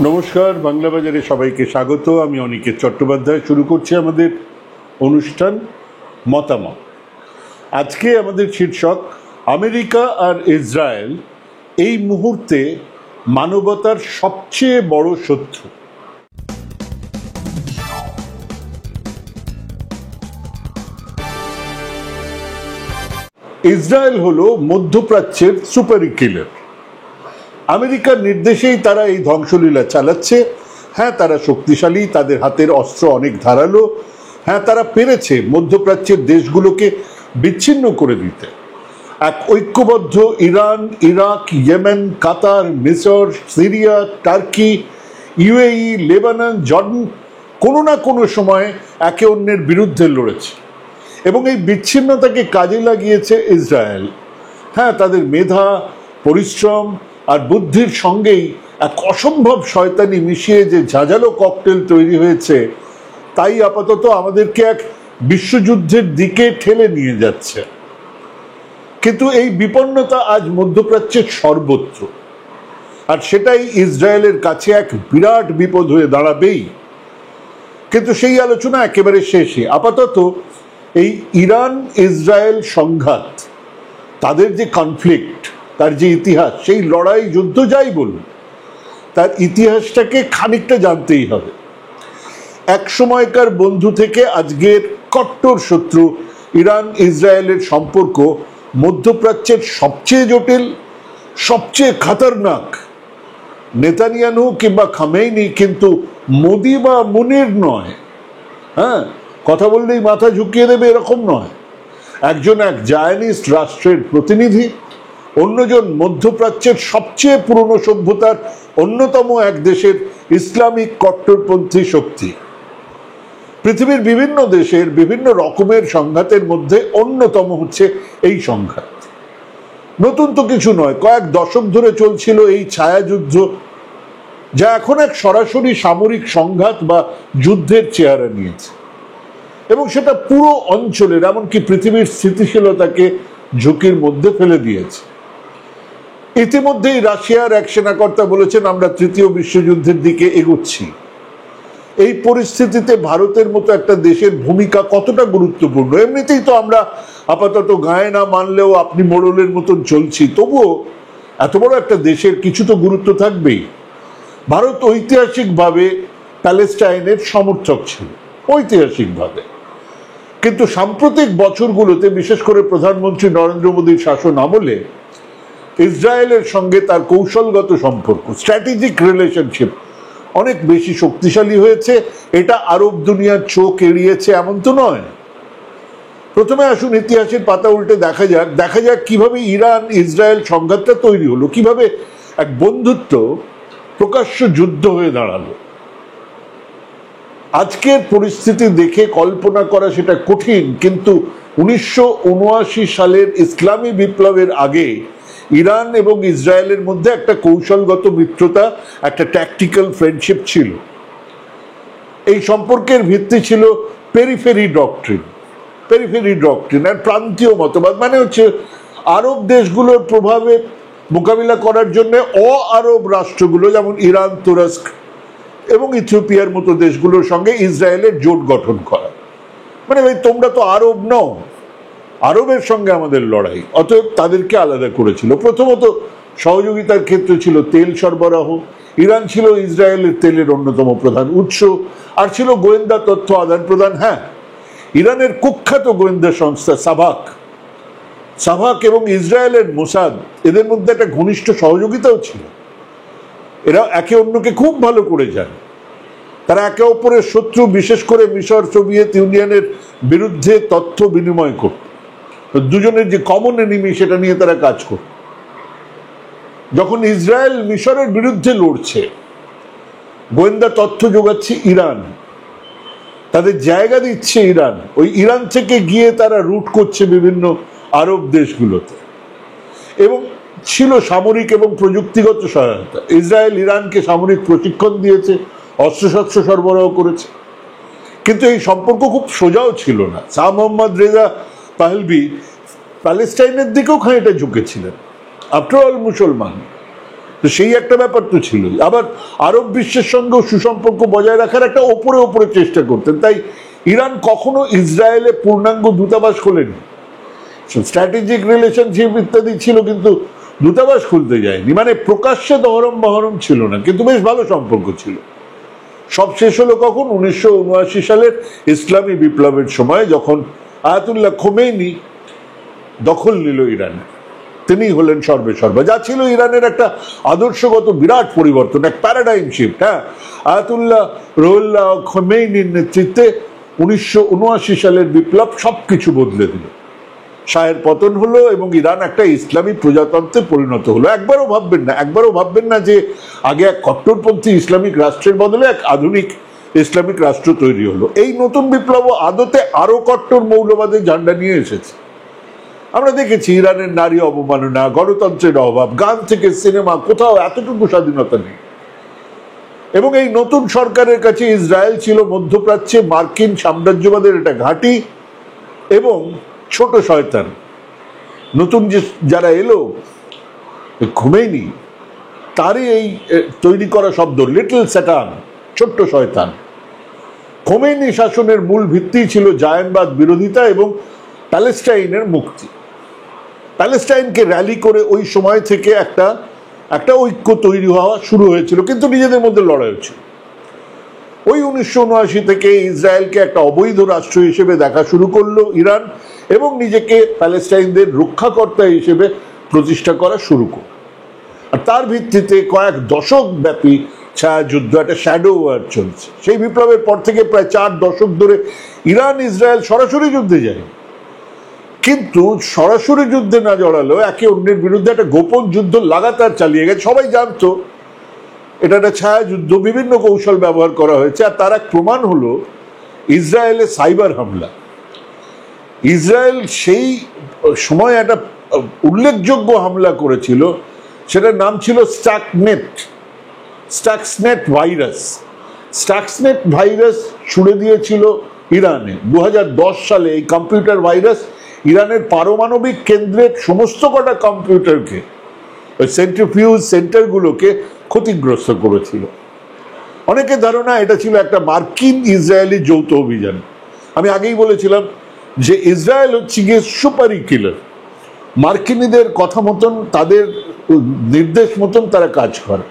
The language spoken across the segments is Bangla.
নমস্কার, বাংলা বাজারে সবাইকে স্বাগত। আমি অনিকেত চট্টোপাধ্যায়। শুরু করছি আমাদের অনুষ্ঠান মতামত। আজকে আমাদের শীর্ষক আমেরিকা আর ইসরায়েল এই মুহূর্তে মানবতার সবচেয়ে বড় শত্রু। ইসরায়েল হলো মধ্যপ্রাচ্যের সুপার কিলার। আমেরিকার নির্দেশেই তারা এই ধ্বংসলীলা চালাচ্ছে। হ্যাঁ, তারা শক্তিশালী, তাদের হাতের অস্ত্র অনেক ধারালো। হ্যাঁ, তারা পেরেছে মধ্যপ্রাচ্যের দেশগুলোকে বিচ্ছিন্ন করে দিতে। এক ঐক্যবদ্ধ ইরান, ইরাক, ইয়েমেন, কাতার, মিসর, Syria, turkey, UAE, Lebanon, Jordan কোনো না কোনো সময় একে অন্যের বিরুদ্ধে লড়েছে এবং এই বিচ্ছিন্নতাকে কাজে লাগিয়েছে ইসরায়েল। হ্যাঁ, তাদের মেধা, পরিশ্রম আর বুদ্ধির সঙ্গেই এক অসম্ভব শয়তানি মিশিয়ে যে ঝাঁঝালো ককটেল তৈরি হয়েছে, তাই আপাতত আমাদেরকে এক বিশ্বযুদ্ধের দিকে ঠেলে নিয়ে যাচ্ছে। কিন্তু এই বিপন্নতা আজ মধ্যপ্রাচ্যের সর্বত্র, আর সেটাই ইসরায়েলের কাছে এক বিরাট বিপদ হয়ে দাঁড়াবেই। কিন্তু সেই আলোচনা একেবারে শেষে। আপাতত এই ইরান ইসরায়েল সংঘাত, তাদের যে কনফ্লিক্ট, তার যে ইতিহাস, সেই লড়াই, যুদ্ধ যাই বলুন, তার ইতিহাসটাকে খানিকটা জানতেই হবে। এক সময়কার বন্ধু থেকে আজকের কট্টর শত্রু ইরান ইসরায়েলের সম্পর্ক মধ্যপ্রাচ্যের সবচেয়ে জটিল, সবচেয়ে খতরনাক। নেতানিয়াহু কিংবা খামেইনি কিন্তু মোদি বা মুনির নয়। হ্যাঁ, কথা বললেই মাথা ঝুঁকিয়ে দেবে এরকম নয়। একজন এক জায়নিস্ট রাষ্ট্রের প্রতিনিধি, অন্যজন মধ্যপ্রাচ্যের সবচেয়ে পুরনো সভ্যতার অন্যতম এক দেশের ইসলামিক কট্টরপন্থী শক্তি। পৃথিবীর বিভিন্ন দেশের বিভিন্ন রকমের সংঘাতের মধ্যে অন্যতম হচ্ছে এই সংঘাত। নতুন তো কিছু নয়, কয়েক দশক ধরে চলছিল এই ছায়াযুদ্ধ, যা এখন এক সরাসরি সামরিক সংঘাত বা যুদ্ধের চেহারা নিয়েছে এবং সেটা পুরো অঞ্চলের, এমনকি পৃথিবীর স্থিতিশীলতাকে ঝুঁকির মধ্যে ফেলে দিয়েছে। ইতিমধ্যেই রাশিয়ার এক সেনাকর্তা বলেছেন, আমরা তৃতীয় বিশ্বযুদ্ধের দিকে এগোচ্ছি। এই পরিস্থিতিতে ভারতের মতো একটা দেশের ভূমিকা কতটা গুরুত্বপূর্ণ? এমনিতেই তো আমরা আপাতত গায়ে না মানলেও আপনি মোড়লের মতন চলছি, তবুও এত বড় একটা দেশের কিছু তো গুরুত্ব থাকবেই। ভারত ঐতিহাসিকভাবে প্যালেস্টাইনের সমর্থক ছিল, ঐতিহাসিকভাবে। কিন্তু সাম্প্রতিক বছরগুলোতে, বিশেষ করে প্রধানমন্ত্রী নরেন্দ্র মোদীর শাসন আমলে, ইসরায়েলের সঙ্গে তার কৌশলগত সম্পর্ক, স্ট্র্যাটেজিক রিলেশনশিপ অনেক বেশি শক্তিশালী হয়েছে। এটা আরব দুনিয়ার চোখ এড়িয়েছে এমন তো নয়। প্রথমে আসুন ইতিহাসের পাতা উল্টে দেখা যাক কিভাবে ইরান ইসরায়েল সংঘাতটা তৈরি হলো, কিভাবে এক বন্ধুত্ব প্রকাশ্য যুদ্ধ হয়ে দাঁড়ালো। আজকের পরিস্থিতি দেখে কল্পনা করা সেটা কঠিন, কিন্তু 1979 সালের ইসলামী বিপ্লবের আগে ইরান এবং ইসরায়েলের মধ্যে একটা কৌশলগত মিত্রতা, একটা ট্যাকটিক্যাল ফ্রেন্ডশিপ ছিল। এই সম্পর্কের ভিত্তি ছিল পেরিফেরি ডক্ট্রিন আর প্রান্তীয় মতবাদ। মানে হচ্ছে আরব দেশগুলোর প্রভাবে মোকাবিলা করার জন্য আরব রাষ্ট্রগুলো, যেমন ইরান, তুরস্ক এবং ইথিওপিয়ার মতো দেশগুলোর সঙ্গে ইসরায়েলের জোট গঠন করা। মানে ভাই, তোমরা তো আরব নও, আরবের সঙ্গে আমাদের লড়াই। অতএব তাদেরকে আলাদা করেছিল। প্রথমত সহযোগিতার ক্ষেত্রে ছিল তেল সরবরাহ। ইরান ছিল ইসরায়েলের তেলের অন্যতম প্রধান উৎস, আর ছিল গোয়েন্দা তথ্য আদান প্রদান। হ্যাঁ, ইরানের কুখ্যাত গোয়েন্দা সংস্থা সাভাক এবং ইসরায়েলের মোসাদ, এদের মধ্যে একটা ঘনিষ্ঠ সহযোগিতাও ছিল। এরা একে অন্যকে খুব ভালো করে জানে। তারা একে অপরের শত্রু, বিশেষ করে মিশর, সোভিয়েত ইউনিয়নের বিরুদ্ধে তথ্য বিনিময় করত। দুজনের যে কমন এনিমি, সেটা নিয়ে তারা কাজ করত। যখন ইসরায়েল মিশরের বিরুদ্ধে লড়ছে, গোয়েন্দা তথ্য যোগাচ্ছে ইরান, তাদের জায়গা দিচ্ছে ইরান। ওই ইরান থেকে গিয়ে তারা রুট করছে বিভিন্ন আরব দেশগুলোতে, এবং ছিল সামরিক এবং প্রযুক্তিগত সহায়তা। ইসরায়েল ইরানকে সামরিক প্রশিক্ষণ দিয়েছে, অস্ত্রশস্ত্র সরবরাহ করেছে। কিন্তু এই সম্পর্ক খুব সোজাও ছিল না। শাহ মোহাম্মদ রেজা পাহলভি প্যালেস্টাইনের দিকেও খানিকটা ঝুঁকেছিলেন। আফটার অল মুসলমান, তো সেই একটা ব্যাপার তো ছিল। আবার আরব বিশ্বের সঙ্গেও সুসম্পর্ক বজায় রাখার একটা ওপরে ওপরে চেষ্টা করতেন। তাই ইরান কখনো ইসরায়েলে পূর্ণাঙ্গ দূতাবাস খোলেনি, স্ট্র্যাটেজিক রিলেশনশিপ ইত্যাদি ছিল, কিন্তু দূতাবাস খুলতে যায়নি। মানে প্রকাশ্যে দহরম বহরম ছিল না, কিন্তু বেশ ভালো সম্পর্ক ছিল। সব শেষ হলো কখন? 1979 সালের ইসলামী বিপ্লবের সময়, যখন আয়াতুল্লাহ খোমেনি দখল নিল ইরানে। তিনি হলেন সর্বেসর্বা। যা ছিল ইরানের একটা আদর্শগত বিরাট পরিবর্তন, এক প্যারাডাইম শিফট। হ্যাঁ, আয়াতুল্লাহ রুহুল্লাহ খোমেনির নেতৃত্বে 1979 সালের বিপ্লব সবকিছু বদলে দিল। শাহের পতন হলো এবং ইরান একটা ইসলামী প্রজাতন্ত্রে পরিণত হলো। একবারও ভাববেন না যে আগে এক কট্টরপন্থী ইসলামিক রাষ্ট্রের বদলে এক আধুনিক ইসলামিক রাষ্ট্র তৈরি হলো। এই নতুন বিপ্লব আদতে আরো কট্টর মৌলবাদের ঝান্ডা নিয়ে এসেছে। আমরা দেখেছি ইরানের নারী অবমাননা, গণতন্ত্রের অভাব, গান থেকে সিনেমা, কোথাও এতটুকু স্বাধীনতা নেই। এবং এই নতুন সরকারের কাছে ইসরায়েল ছিল মধ্যপ্রাচ্যে মার্কিন সাম্রাজ্যবাদের একটা ঘাঁটি এবং ছোট শয়তান। নতুন যারা এলো খোমেনি, তারই এই তৈরি করা শব্দ লিটল স্যাটান, ছোট্ট শয়তান। খোমেনি শাসনের মূল ভিত্তি ছিল জায়নবাদ বিরোধিতা এবং প্যালেস্টাইনের মুক্তি। প্যালেস্টাইনকে র্যালি করে ওই সময় থেকে একটা ঐক্য তৈরি হওয়া শুরু হয়েছিল, কিন্তু নিজেদের মধ্যে লড়াই হচ্ছিল। ওই 1979 থেকে ইসরায়েলকে একটা অবৈধ রাষ্ট্র হিসেবে দেখা শুরু করলো ইরান এবং নিজেকে প্যালেস্টাইনদের রক্ষাকর্তা হিসেবে প্রতিষ্ঠা করা শুরু করল। আর তার ভিত্তিতে কয়েক দশক ব্যাপী ছায়াযুদ্ধ, একটা শ্যাডো ওয়ার চলছে। সেই বিপ্লবের পর থেকে প্রায় 4 দশক ধরে ইরান ইসরায়েল সরাসরি যুদ্ধে যায়, কিন্তু সরাসরি যুদ্ধে না জড়ালো একে অন্যের বিরুদ্ধে একটা গোপন যুদ্ধ লাগাতার চালিয়ে গেছে। সবাই জানতো এটা একটা ছায়াযুদ্ধ, বিভিন্ন কৌশল ব্যবহার করা হয়েছে। আর তার এক প্রমাণ হলো ইসরায়েলের সাইবার হামলা। ইসরায়েল সেই সময় একটা উল্লেখযোগ্য হামলা করেছিল, সেটার নাম ছিল স্টাক্সনেট ভাইরাস। স্টাক্সনেট ভাইরাস ছুড়ে দিয়েছিল ইরানে 2010 সালে। এই কম্পিউটার ভাইরাস ইরানের পারমাণবিক কেন্দ্রের সমস্ত কটা কম্পিউটারকে, ওই সেন্ট্রিফিউজ সেন্টারগুলোকে ক্ষতিগ্রস্ত করেছিল। অনেকের ধারণা এটা ছিল একটা মার্কিন ইসরায়েলি যৌথ অভিযান। আমি আগেই বলেছিলাম যে ইসরায়েল হচ্ছে গিয়ে সুপারি কিলার। মার্কিনীদের কথা মতন, তাদের নির্দেশ মতন তারা কাজ করে।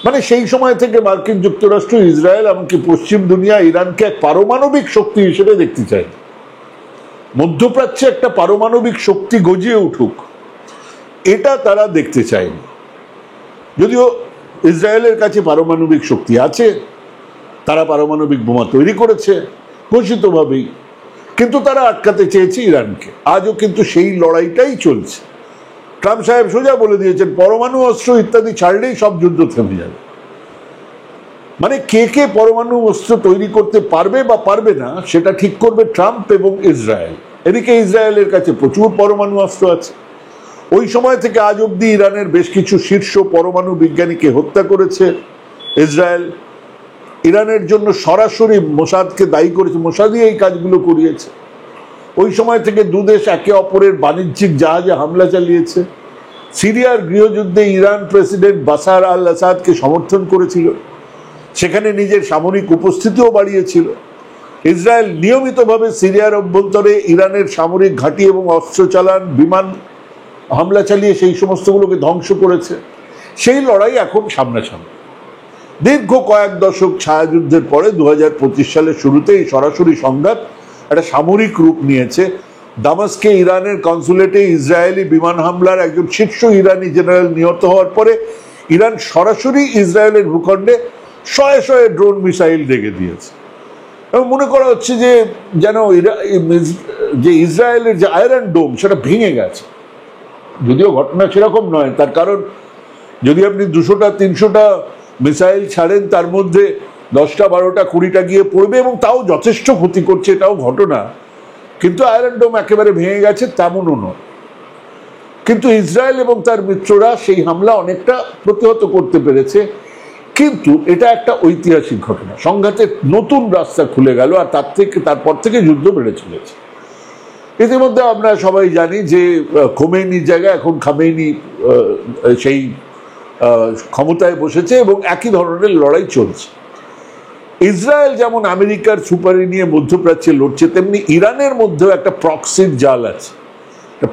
মানে সেই সময় থেকে মার্কিন যুক্তরাষ্ট্র, ইসরায়েল, এমনকি পশ্চিম দুনিয়া ইরানকে এক পারমাণবিক শক্তি হিসেবে দেখতে চায়। মধ্যপ্রাচ্যে একটা পারমাণবিক শক্তি গজিয়ে উঠুক, এটা তারা দেখতে চায়নি। যদিও ইসরায়েলের কাছে পারমাণবিক শক্তি আছে, তারা পারমাণবিক বোমা তৈরি করেছে ঘোষিতভাবেই, কিন্তু তারা আটকাতে চেয়েছে ইরানকে। আজও কিন্তু সেই লড়াইটাই চলছে। ট্রাম্প সাহেব সোজা বলে দিয়েছেন পরমাণু অস্ত্র ইত্যাদি ছাড়লেই সব যুদ্ধ থেমে যাবে। মানে কে পরমাণু অস্ত্র তৈরি করতে পারবে বা পারবে না সেটা ঠিক করবে ট্রাম্প এবং ইসরায়েল। এদিকে ইসরায়েলের কাছে প্রচুর পরমাণু অস্ত্র আছে। ওই সময় থেকে আজ অব্দি ইরানের বেশ কিছু শীর্ষ পরমাণু বিজ্ঞানীকে হত্যা করেছে ইসরায়েল। ইরানের জন্য সরাসরি মোসাদকে দায়ী করেছে, মোসাদই এই কাজগুলো করিয়েছে। ওই সময় থেকে দুদেশ একে অপরের বাণিজ্যিক জাহাজে হামলা চালিয়েছে। সিরিয়ার গৃহযুদ্ধে ইরান প্রেসিডেন্ট বাশার আল আসাদকে সমর্থন করেছিল, সেখানে নিজের সামরিক উপস্থিতিও বাড়িয়েছিল। ইসরায়েল নিয়মিতভাবে সিরিয়ার অভ্যন্তরে ইরানের সামরিক ঘাঁটি এবং অস্ত্র চালান, বিমান হামলা চালিয়ে সেই সমস্তগুলোকে ধ্বংস করেছে। সেই লড়াই এখন সামনাসামনি। দীর্ঘ কয়েক দশক ছায়াযুদ্ধের পরে 2025 সালের শুরুতে এই সরাসরি সংঘাত একটা সামরিক রূপ নিয়েছে। দামাস্কে ইরানের কনসুলেটে ইসরায়েলি বিমান হামলার একজন শীর্ষ ইরানি জেনারেল নিহত হওয়ার পরে ইরান সরাসরি ইসরায়েলের ভূখণ্ডে শয়ে শয়ে ড্রোন মিসাইল দেখে দিয়েছে। এবং মনে করা হচ্ছে যে যেন যে ইসরায়েলের যে আয়রন ডোম সেটা ভেঙে গেছে। যদিও ঘটনা সেরকম নয়, তার কারণ যদি আপনি 200টা 300টা মিসাইল ছাড়েন তার মধ্যে 10টা 12টা 20টা গিয়ে পড়বে এবং তাও যথেষ্ট ক্ষতি করছে, এটাও ঘটনা। কিন্তু আয়রন ডোম একেবারে ভেঙে গেছে তেমনও নয়। কিন্তু ইসরায়েল এবং তার মিত্ররা সেই হামলা অনেকটা প্রতিহত করতে পেরেছে। কিন্তু এটা একটা ঐতিহাসিক ঘটনা, সংঘাতের নতুন রাস্তা খুলে গেল। আর তারপর থেকে যুদ্ধ বেড়ে চলেছে। ইতিমধ্যে আমরা সবাই জানি যে খোমেনির জায়গায় এখন খামেনি সেই ক্ষমতায় বসেছে এবং একই ধরনের লড়াই চলছে। ইসরায়েল যেমন আমেরিকার সুপারি নিয়ে মধ্যপ্রাচ্যে লড়ছে, তেমনি ইরানের মধ্যেও একটা প্রক্সির জাল আছে,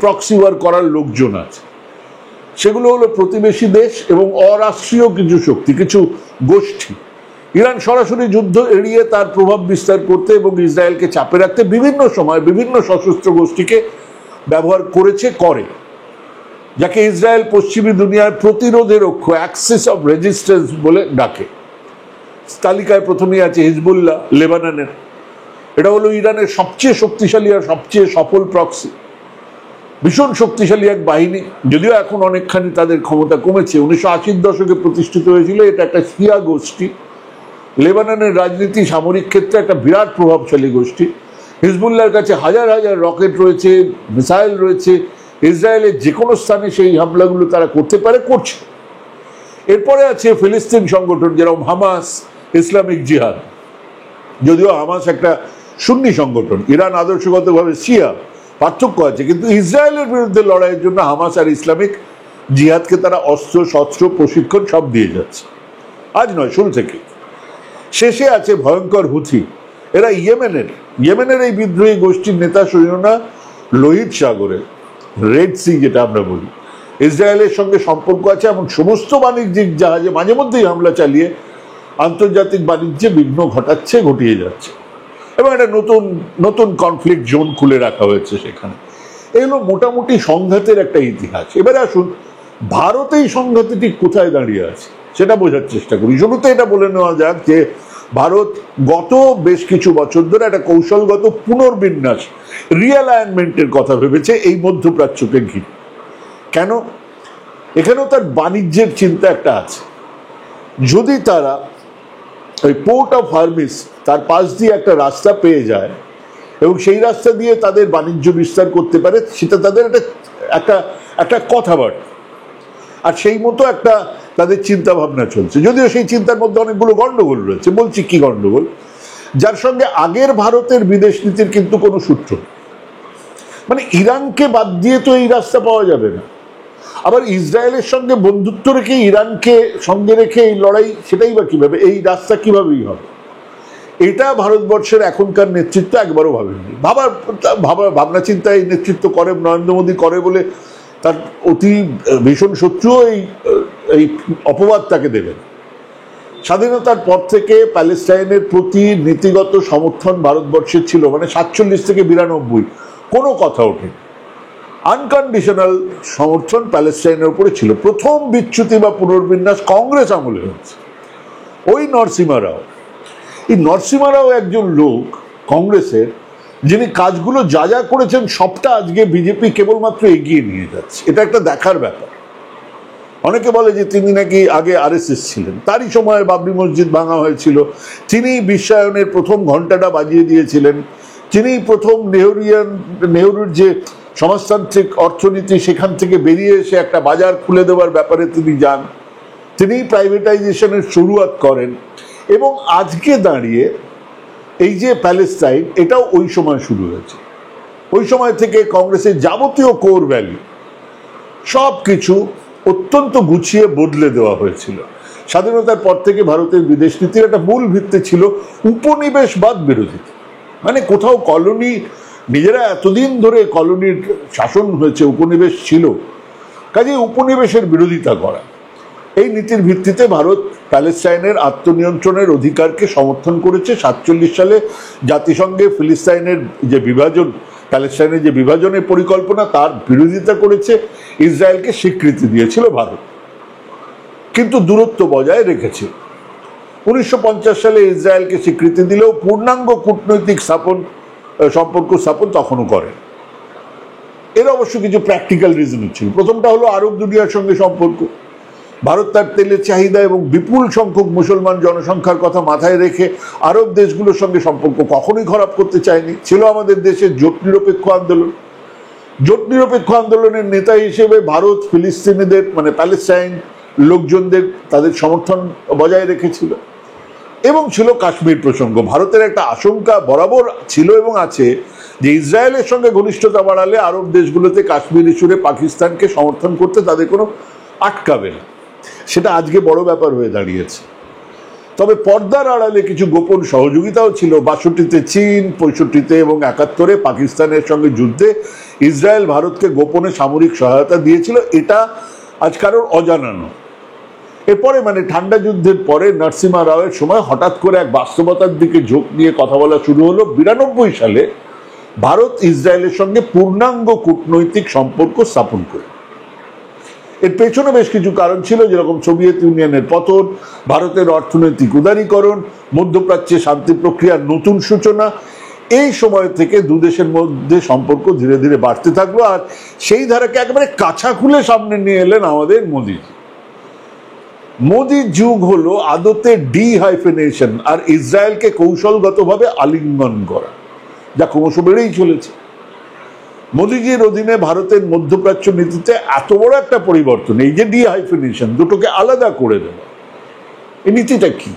প্রক্সি ওয়ার করার লোকজন আছে। সেগুলো হলো প্রতিবেশী দেশ এবং অরাষ্ট্রীয় কিছু শক্তি, কিছু গোষ্ঠী। ইরান সরাসরি যুদ্ধ এড়িয়ে তার প্রভাব বিস্তার করতে এবং ইসরায়েলকে চাপে রাখতে বিভিন্ন সময় বিভিন্ন সশস্ত্র গোষ্ঠীকে ব্যবহার করেছে, করে, যাকে ইসরায়েল পশ্চিমী দুনিয়ার প্রতিরোধের অক্ষ, অ্যাক্সিস অফ রেজিস্ট্যান্স বলে ডাকে। তালিকায় প্রথমেই আছে হিজবুল্লাহ লেবাননের। এটা হলো ইরানের সবচেয়ে শক্তিশালী আর সবচেয়ে সফল প্রক্সি, ভীষণ শক্তিশালী এক বাহিনী, যদিও এখন অনেকখানি তাদের ক্ষমতা কমেছে। 1980-র দশকে প্রতিষ্ঠিত হয়েছিল। এটা একটা শিয়া গোষ্ঠী, লেবাননের রাজনীতি সামরিক ক্ষেত্রে একটা বিরাট প্রভাবশালী গোষ্ঠী। হিজবুল্লাহর কাছে হাজার হাজার রকেট রয়েছে, মিসাইল রয়েছে, ইসরায়েলের যে কোনো স্থানে সেই হামলাগুলো তারা করতে পারে, করছে। এরপরে আছে ফিলিস্তিন সংগঠন, যেরকম হামাস, ইসলামিক জিহাদ। যদিও হামাস একটা সুন্নি সংগঠন, ইরান আদর্শগতভাবে শিয়া, পার্থক্য আছে, কিন্তু ইসরায়েলের বিরুদ্ধে লড়াইয়ের জন্য হামাস আর ইসলামিক জিহাদকে তারা অস্ত্র শস্ত্র প্রশিক্ষণ সব দিয়ে যাচ্ছে, আজ নয়, শুরু থেকে। শেষে আছে ভয়ঙ্কর হুথি। এরা ইয়েমেনের এই বিদ্রোহী গোষ্ঠীর নেতা সৈন্যরা লোহিত সাগরে, রেড সি যেটা আমরা বলি, ইসরায়েলের সঙ্গে সম্পর্ক আছে, এমন সমস্ত বাণিজ্যিক জাহাজে মাঝে মধ্যেই হামলা চালিয়ে আন্তর্জাতিক বাণিজ্যে বিঘ্ন ঘটিয়ে যাচ্ছে এবং একটা নতুন নতুন কনফ্লিক্ট জোন খুলে রাখা হয়েছে সেখানে। এগুলো মোটামুটি সংঘাতের একটা ইতিহাস। এবারে আসুন, ভারত এই সংঘাতে ঠিক কোথায় দাঁড়িয়ে আছে সেটা বোঝার চেষ্টা করি। শুরুতে এটা বলে নেওয়া যাক যে ভারত গত বেশ কিছু বছর ধরে একটা কৌশলগত পুনর্বিন্যাস, রিঅ্যালাইনমেন্টের কথা ভেবেছে এই মধ্যপ্রাচ্যকে ঘিরে। কেন? এখানেও তার বাণিজ্যের চিন্তা একটা আছে। যদি তারা ওই পোর্ট অফ হারমিস, তার পাশ দিয়ে একটা রাস্তা পেয়ে যায় এবং সেই রাস্তা দিয়ে তাদের বাণিজ্য বিস্তার করতে পারে, সেটা তাদের একটা একটা কথাবার্তা, আর সেই মতো একটা তাদের চিন্তা ভাবনা চলছে। যদিও সেই চিন্তার মধ্যে অনেকগুলো গন্ডগোল রয়েছে। বলছি কি গন্ডগোল? যার সঙ্গে আগের ভারতের বিদেশ নীতির কিন্তু কোনো সূত্র নেই। মানে ইরানকে বাদ দিয়ে তো এই রাস্তা পাওয়া যাবে না। আবার ইসরায়েলের সঙ্গে বন্ধুত্ব রেখে ইরানকে সঙ্গে রেখে এই লড়াই, সেটাই বা কিভাবে, এই রাস্তা কিভাবেই হবে? এটা ভারতবর্ষের এখনকার নেতৃত্ব একবারও ভাবেনি। ভাবনা চিন্তা এই নেতৃত্ব করে, নরেন্দ্র মোদী করে বলে তার অতি ভীষণ শত্রুও এই অপবাদ তাকে দেবেন। স্বাধীনতার পর থেকে প্যালেস্টাইনের প্রতি নীতিগত সমর্থন ভারতবর্ষের ছিল, মানে 47 থেকে 92 কোনো কথা ওঠেনি। আনকন্ডিশনাল সমর্থন প্যালেস্টাইনের উপরে ছিল। প্রথম বিচ্যুতি বা পুনর্বিন্যাস কংগ্রেস আমলে হয়েছে, ওই নরসিমা রাও। এই নরসিমা রাও একজন লোক কংগ্রেসের, যিনি কাজগুলো যা যা করেছেন সবটা আজকে বিজেপি কেবলমাত্র এগিয়ে নিয়ে যাচ্ছে। এটা একটা দেখার ব্যাপার। অনেকে বলে যে তিনি নাকি আগে আরএসএস ছিলেন, তারই সময় বাবরি মসজিদ ভাঙা হয়েছিল, তিনি বিশ্বায়নের প্রথম ঘন্টাটা বাজিয়ে দিয়েছিলেন, তিনি প্রথম নেহরুর যে সমাজতান্ত্রিক অর্থনীতি সেখান থেকে বেরিয়ে এসে একটা বাজার খুলে দেওয়ার ব্যাপারে তিনি যান, তিনি প্রাইভেটাইজেশনের শুরুয়াত করেন। এবং আজকে দাঁড়িয়ে এই যে প্যালেস্টাইন, এটাও ওই সময় শুরু হয়েছে। ওই সময় থেকে কংগ্রেসের যাবতীয় কোর ভ্যালু সব কিছু অত্যন্ত গুছিয়ে বদলে দেওয়া হয়েছিল। স্বাধীনতার পর থেকে ভারতের বিদেশ নীতির একটা মূল ভিত্তি ছিল উপনিবেশবাদ বিরোধিতা। মানে কোথাও কলোনি, নিজেরা এতদিন ধরে কলোনির শাসন হয়েছে, উপনিবেশ ছিল, কাজে উপনিবেশের বিরোধিতা করা। এই নীতির ভিত্তিতে ভারত প্যালেস্টাইনের আত্মনিয়ন্ত্রণের অধিকারকে সমর্থন করেছে। 47 সালে জাতিসংঘে ফিলিস্তাইনের যে বিভাজন, প্যালেস্টাইনের যে বিভাজনের পরিকল্পনা, তার বিরোধিতা করেছে। ইসরায়েলকে স্বীকৃতি দিয়েছিল ভারত, কিন্তু দূরত্ব বজায় রেখেছিল। 1950 সালে ইসরায়েলকে স্বীকৃতি দিলেও পূর্ণাঙ্গ কূটনৈতিক সম্পর্ক স্থাপন তখনও করে। এর অবশ্য কিছু প্র্যাকটিক্যাল রিজন ছিল। প্রথমটা হলো আরব দুনিয়ার সঙ্গে সম্পর্ক। ভারত তার তেলের চাহিদা এবং বিপুল সংখ্যক মুসলমান জনসংখ্যার কথা মাথায় রেখে আরব দেশগুলোর সঙ্গে সম্পর্ক কখনোই খারাপ করতে চায়নি। ছিল আমাদের দেশের জোট নিরপেক্ষ আন্দোলন। জোট নিরপেক্ষ আন্দোলনের নেতা হিসেবে ভারত ফিলিস্তিনিদের, মানে প্যালেস্টাইন লোকজনদের, তাদের সমর্থন বজায় রেখেছিল। এবং ছিল কাশ্মীর প্রসঙ্গ। ভারতের একটা আশঙ্কা বরাবর ছিল এবং আছে যে ইসরায়েলের সঙ্গে ঘনিষ্ঠতা বাড়ালে আরব দেশগুলোতে কাশ্মীর ইস্যুতে পাকিস্তানকে সমর্থন করতে তাদের কোনো আটকাবে না। সেটা আজকে বড় ব্যাপার হয়ে দাঁড়িয়েছে। তবে পর্দার আড়ালে কিছু গোপন সহযোগিতাও ছিল। 62-তে চীন, 65-তে এবং 71-এ পাকিস্তানের সঙ্গে যুদ্ধে ইসরায়েল ভারতকে গোপনে সামরিক সহায়তা দিয়েছিল, এটা আজ কারোর অজানা নয়। এরপরে মানে ঠান্ডা যুদ্ধের পরে নরসিমহা রাওয়ের সময় হঠাৎ করে এক বাস্তবতার দিকে ঝোঁক নিয়ে কথা বলা শুরু হলো। 92 সালে ভারত ইসরায়েলের সঙ্গে পূর্ণাঙ্গ কূটনৈতিক সম্পর্ক স্থাপন করে। এর পেছনে বেশ কিছু কারণ ছিল, যেরকম সোভিয়েত ইউনিয়নের পতন, ভারতের অর্থনৈতিক উদারীকরণ, মধ্যপ্রাচ্যে শান্তি প্রক্রিয়ার নতুন সূচনা। এই সময় থেকে দুদেশের মধ্যে সম্পর্ক ধীরে ধীরে বাড়তে থাকলো। আর সেই ধারাকে একেবারে কাছা খুলে সামনে নিয়ে এলেন আমাদের মোদিজি। মোদির যুগ হলো আদতে ডিহাইফেনেশন আর ইসরায়েলকে কৌশলগতভাবে আলিঙ্গন করা, যা ক্রমশ বেড়েই চলেছে। মোদিজির অধীনে ভারতের মধ্যপ্রাচ্য নীতিতে এত বড় একটা পরিবর্তন, এই যে ডিহাইফেনেশন, দুটোকে আলাদা করে দেওয়া, এই নীতিটা কি?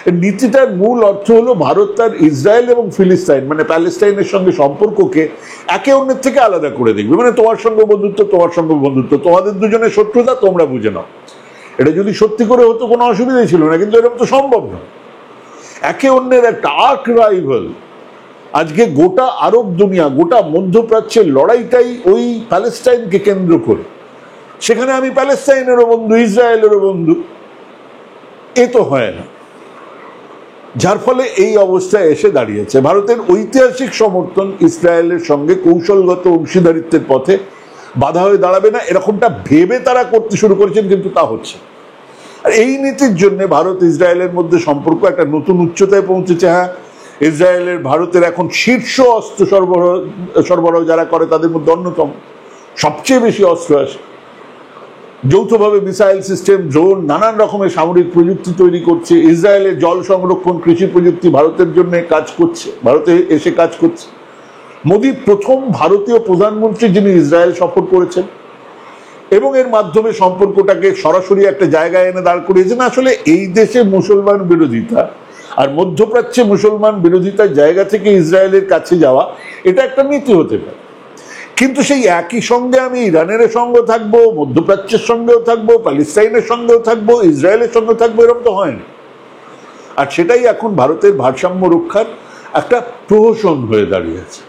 এই নীতিটার মূল অর্থ হলো ভারত তার ইসরায়েল এবং ফিলিস্তাইন মানে প্যালেস্টাইনের সঙ্গে সম্পর্ককে একে অন্যের থেকে আলাদা করে দেখবে। মানে তোমার সঙ্গে বন্ধুত্ব, তোমার সঙ্গে বন্ধুত্ব, তোমাদের দুজনের শত্রুতা তোমরা বুঝে নাও। এটা যদি সত্যি করে হতো কোনো অসুবিধাই ছিল না, কিন্তু এরকম তো সম্ভব নয়। একে অন্যের একটা আর্ক রাইভাল। আজকে গোটা আরব দুনিয়া, গোটা মধ্যপ্রাচ্যের লড়াইটাই ওই প্যালেস্টাইনকে কেন্দ্র করে। সেখানে আমি প্যালেস্টাইনেরও বন্ধু, ইসরায়েলেরও বন্ধু, এ তো হয় না। যার ফলে এই অবস্থায় এসে দাঁড়িয়েছে। ভারতের ঐতিহাসিক সমর্থন ইসরায়েলের সঙ্গে কৌশলগত অংশীদারিত্বের পথে বাধা হয়ে দাঁড়াবে না, এরকমটা ভেবে তারা করতে শুরু করেছেন, কিন্তু তা হচ্ছে। আর এই নীতির জন্য ভারত ইসরায়েলের মধ্যে সম্পর্ক একটা নতুন উচ্চতায় পৌঁছেছে। হ্যাঁ, ইসরায়েলের ভারতের এখন শীর্ষ অস্ত্র সরবরাহ যারা করে তাদের মধ্যে অন্যতম, সবচেয়ে বেশি অস্ত্র আসে। যৌথভাবে মিসাইল সিস্টেম, ড্রোন, নানান রকমের সামরিক প্রযুক্তি তৈরি করছে। ইসরায়েলের জল সংরক্ষণ, কৃষি প্রযুক্তি ভারতের জন্য কাজ করছে, ভারতে এসে কাজ করছে। মোদী প্রথম ভারতীয় প্রধানমন্ত্রী যিনি ইসরায়েল সফর করেছেন এবং এর মাধ্যমে সম্পর্কটাকে সরাসরি একটা জায়গায় এনে দাঁড় করিয়েছেন। আসলে এই দেশে মুসলমান বিরোধিতা আর মধ্যপ্রাচ্যে মুসলমান বিরোধিতার জায়গা থেকে ইসরায়েলের কাছে যাওয়া, এটা একটা নীতি হতে পারে, কিন্তু সেই একই সঙ্গে আমি ইরানের সঙ্গে থাকবো, মধ্যপ্রাচ্যের সঙ্গেও থাকবো, প্যালেস্টাইনের সঙ্গেও থাকবো, ইসরায়েলের সঙ্গে থাকবো, এরকম তো হয় না। আর সেটাই এখন ভারতের ভারসাম্য রক্ষার একটা প্রহসন হয়ে দাঁড়িয়েছে।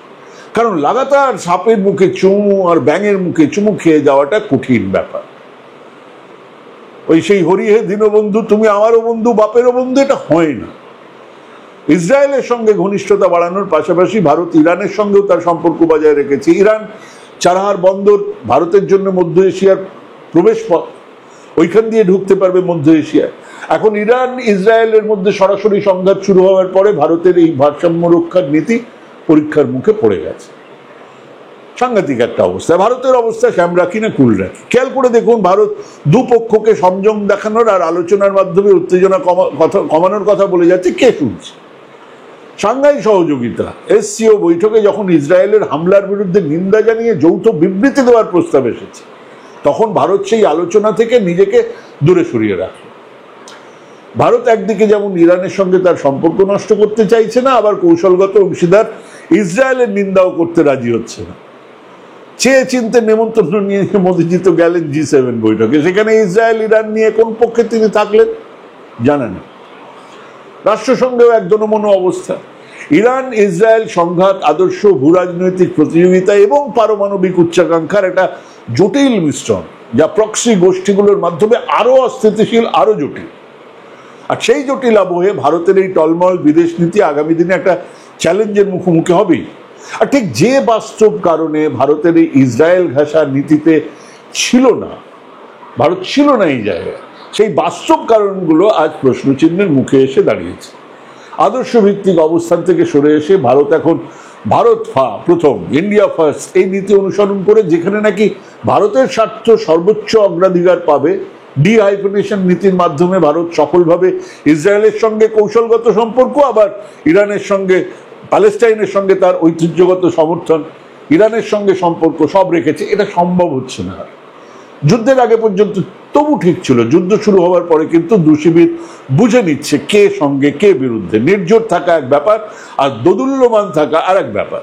কারণ লাগাতার সাপের মুখে চুমু আর ব্যাঙের মুখে চুমু খেয়ে যাওয়াটা কঠিন ব্যাপার। ওই সেই হরি হে দীনবন্ধু, তুমি আমারও বন্ধু, বাপেরও বন্ধু, এটা হয় না। ইসরায়েলের সঙ্গে ঘনিষ্ঠতা বাড়ানোর পাশাপাশি ভারত ইরানের সঙ্গেও তার সম্পর্ক বজায় রেখেছে। ইরান চারহার বন্দর ভারতের জন্য মধ্য এশিয়ার প্রবেশ পথ, ওইখান দিয়ে ঢুকতে পারবে মধ্য এশিয়ায়। এখন ইরান ইসরায়েলের মধ্যে সরাসরি সংঘাত শুরু হওয়ার পরে ভারতের এই ভারসাম্য রক্ষার নীতি পরীক্ষার মুখে পড়ে গেছে। সাংঘাতিক একটা অবস্থা। ভারতের অবস্থা শ্যাম রাখি না কুল রাখি। খেয়াল করে দেখুন, ভারত দুপক্ষকে সংযম দেখানোর আর আলোচনার মাধ্যমে উত্তেজনা কমানোর কথা বলে যাচ্ছে, কে শুনছে? সাংঘাই সহযোগিতা এসসিও বৈঠকে যখন ইসরায়েলের হামলার বিরুদ্ধে নিন্দা জানিয়ে যৌথ বিবৃতি দেওয়ার প্রস্তাব এসেছে, তখন ভারত সেই আলোচনা থেকে নিজেকে দূরে সরিয়ে রাখে। ভারত একদিকে যেমন ইরানের সঙ্গে তার সম্পর্ক নষ্ট করতে চাইছে না, আবার কৌশলগত অংশীদার ইসরায়েলের নিন্দাও করতে রাজি হচ্ছে না। চেয়ে চিনতে নেমন্তন্ন নিয়ে মোদীজি তো গেলেন G7 বৈঠকে, সেখানে ইসরায়েল ইরান নিয়ে কোন পক্ষে তিনি থাকলেন জানেন। রাষ্ট্রসংঘেও এক দোনমনো অবস্থা। ইরান ইসরায়েল সংঘাত আদর্শ, ভূরাজনৈতিক প্রতিযোগিতা এবং পারমাণবিক উচ্চাকাঙ্ক্ষার একটা জটিল মিশ্রণ, যা প্রক্সি গোষ্ঠীগুলোর মাধ্যমে আরো অস্থিতিশীল, আরো জটিল। আর সেই জটিল আবহে ভারতের এই টলমল বিদেশ নীতি আগামী দিনে একটা চ্যালেঞ্জের মুখোমুখি হবেই। আর ঠিক যে বাস্তব কারণে ভারতের এই ইসরায়েল ঘাঁষার নীতিতে ছিল না, ভারত ছিল না এই জায়গায়, সেই বাস্তব কারণগুলো আজ প্রশ্নচিহ্নের মুখে এসে দাঁড়িয়েছে। আদর্শ ভিত্তিক অবস্থান থেকে সরে এসে ভারত এখন ভারত প্রথম, ইন্ডিয়া ফার্স্ট এই নীতি অনুসরণ করে, যেখানে নাকি ভারতের স্বার্থ সর্বোচ্চ অগ্রাধিকার পাবে, ডিহাইফেনেশন নীতির মাধ্যমে ভারত সফলভাবে ইসরায়েলের সঙ্গে কৌশলগত সম্পর্ক, আবার ইরানের সঙ্গে, প্যালেস্টাইনের সঙ্গে তার ঐতিহ্যগত সমর্থন, ইরানের সঙ্গে সম্পর্ক সব রেখেছে। এটা সম্ভব হচ্ছে না। যুদ্ধের আগে পর্যন্ত তবু ঠিক ছিল, যুদ্ধ শুরু হওয়ার পরে কিন্তু দুশিবির বুঝে নিচ্ছে কে সঙ্গে কে বিরুদ্ধে। নির্জোর থাকা এক ব্যাপার, আর দোদুল্যমান থাকা আর এক ব্যাপার।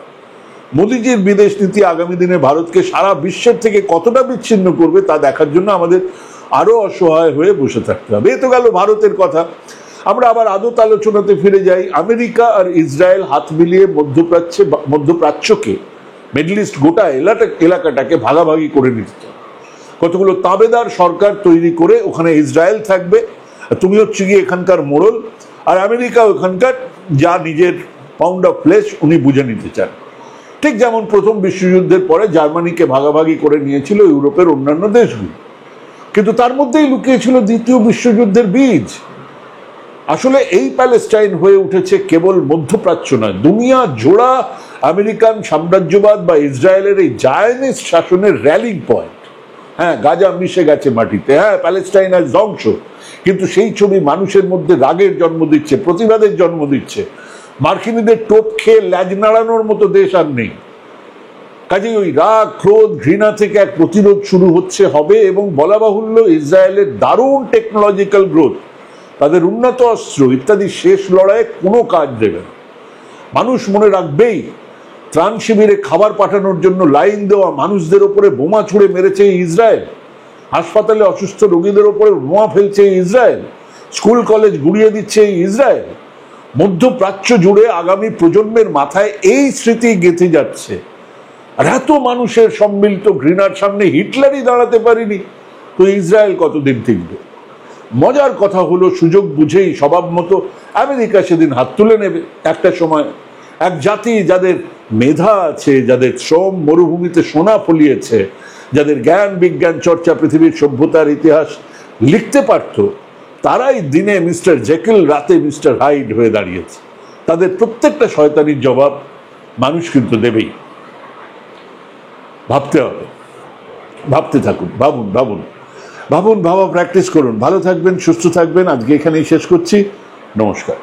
মোদীজির বিদেশ নীতি আগামী দিনে ভারতকে সারা বিশ্বের থেকে কতটা বিচ্ছিন্ন করবে তা দেখার জন্য আমাদের আরো অসহায় হয়ে বসে থাকতে হবে। এ তো গেল ভারতের কথা। আমরা আবার আদত আলোচনাতে ফিরে যাই। আমেরিকা আর ইসরায়েল হাত মিলিয়ে মধ্যপ্রাচ্যকে, মিডল ইস্ট গোটা এলাকাটাকে ভাগাভাগি করে নিতে চায়। কতগুলো তাবেদার সরকার তৈরি করে ওখানে ইসরায়েল থাকবে, তুমি হচ্ছে গিয়ে এখানকার মোড়ল, আর আমেরিকা ওখানকার যা নিজের পাউন্ড অফ ফ্লেশ উনি বুঝে নিতে চান। ঠিক যেমন প্রথম বিশ্বযুদ্ধের পরে জার্মানিকে ভাগাভাগি করে নিয়েছিল ইউরোপের অন্যান্য দেশগুলো, কিন্তু তার মধ্যেই লুকিয়েছিল দ্বিতীয় বিশ্বযুদ্ধের বীজ। আসলে এই প্যালেস্টাইন হয়ে উঠেছে কেবল মধ্যপ্রাচ্য নয়, দুনিয়া জোড়া আমেরিকান সাম্রাজ্যবাদ বা ইসরায়েলের এই জায়নিস্ট শাসনের র্যালিং পয়েন্ট। হ্যাঁ, গাজা মিশে গেছে মাটিতে, হ্যাঁ প্যালেস্টাইন আজ ধ্বংস, কিন্তু সেই ছবি মানুষের মধ্যে রাগের জন্ম দিচ্ছে, প্রতিবাদের জন্ম দিচ্ছে। মার্কিনীদের টোপ খেয়ে ল্যাজ নাড়ানোর মতো দেশ আর নেই। কাজেই ওই রাগ, ক্রোধ, ঘৃণা থেকে এক প্রতিরোধ শুরু হবে, এবং বলা বাহুল্য ইসরায়েলের দারুণ টেকনোলজিক্যাল গ্রোথ, তাদের উন্নত অস্ত্র ইত্যাদি শেষ লড়াইয়ে কোনো কাজ দেবে না। মানুষ মনে রাখবেই ত্রাণ শিবিরে খাবার পাঠানোর জন্য লাইন দেওয়া মানুষদের ওপরে বোমা ছুঁড়ে মেরেছে ইসরায়েল, হাসপাতালে অসুস্থ রোগীদের ওপরে বোমা ফেলছে ইসরায়েল, স্কুল কলেজ গুড়িয়ে দিচ্ছে ইসরায়েল। মধ্যপ্রাচ্য জুড়ে আগামী প্রজন্মের মাথায় এই স্মৃতি গেঁথে যাচ্ছে। আর এত মানুষের সম্মিলিত ঘৃণার সামনে হিটলারই দাঁড়াতে পারিনি, তো ইসরায়েল কতদিন টিকবে? মজার কথা হলো, সুযোগ বুঝেই স্বভাব মতো আমেরিকা সেদিন হাত তুলে নেবে একটা সময়। এক জাতি যাদের মেধা আছে, যাদের শ্রম মরুভূমিতে সোনা ফলিয়েছে, যাদের জ্ঞান বিজ্ঞান চর্চা পৃথিবীর সভ্যতার ইতিহাস লিখতে পারত, তারাই দিনে মিস্টার জেকিল, রাতে মিস্টার হাইড হয়ে দাঁড়িয়েছে। তাদের প্রত্যেকটা শয়তানির জবাব মানুষ কিন্তু দেবেই। ভাবতে হবে, ভাবতে থাকুন, ভাবুন ভাবুন ভাবুন, ভাবা প্র্যাকটিস করুন। ভালো থাকবেন, সুস্থ থাকবেন। আজকে এখানেই শেষ করছি। নমস্কার।